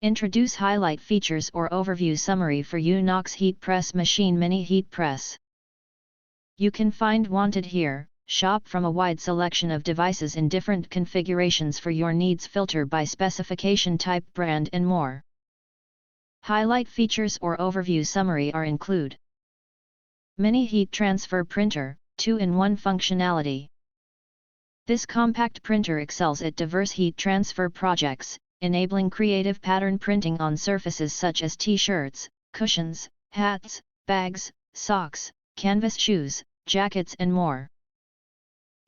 Introduce highlight features or overview summary for Yuenoks Heat Press Machine Mini Heat Press. You can find wanted here. Shop from a wide selection of devices in different configurations for your needs, filter by specification type, brand and more. Highlight features or overview summary are include: Mini Heat Transfer Printer, 2-in-1 functionality. This compact printer excels at diverse heat transfer projects, enabling creative pattern printing on surfaces such as t-shirts, cushions, hats, bags, socks, canvas shoes, jackets and more.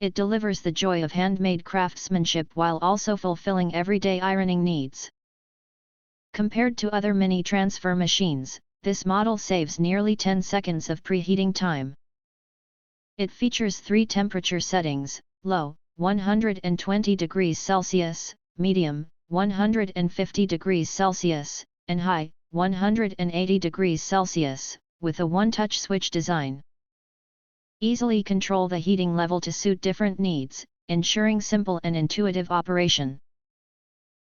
It delivers the joy of handmade craftsmanship while also fulfilling everyday ironing needs. Compared to other mini transfer machines, this model saves nearly 10 seconds of preheating time. It features 3 temperature settings: low, 120 degrees Celsius, medium, 150 degrees Celsius, and high, 180 degrees Celsius, with a one-touch switch design. Easily control the heating level to suit different needs, ensuring simple and intuitive operation.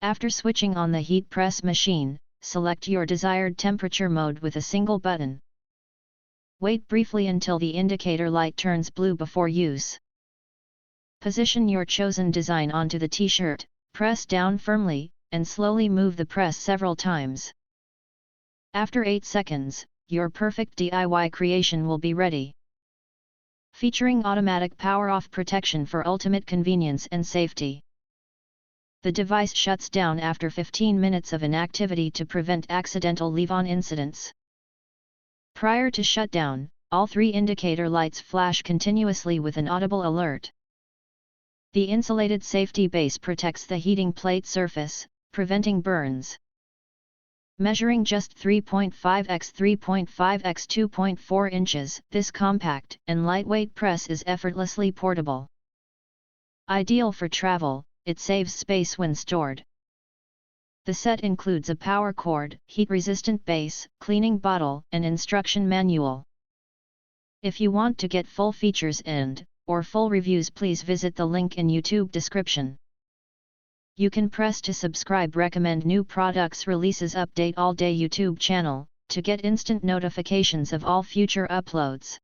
After switching on the heat press machine, select your desired temperature mode with a single button. Wait briefly until the indicator light turns blue before use. Position your chosen design onto the t-shirt, press down firmly, and slowly move the press several times. After 8 seconds, your perfect DIY creation will be ready. Featuring automatic power-off protection for ultimate convenience and safety. The device shuts down after 15 minutes of inactivity to prevent accidental leave-on incidents. Prior to shutdown, all 3 indicator lights flash continuously with an audible alert. The insulated safety base protects the heating plate surface, preventing burns. Measuring just 3.5 x 3.5 x 2.4 inches, this compact and lightweight press is effortlessly portable. Ideal for travel, it saves space when stored. The set includes a power cord, heat-resistant base, cleaning bottle, and instruction manual. If you want to get full features or full reviews, please visit the link in YouTube description. You can press to subscribe, recommend new products releases, update all day YouTube channel, to get instant notifications of all future uploads.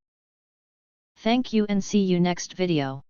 Thank you and see you next video.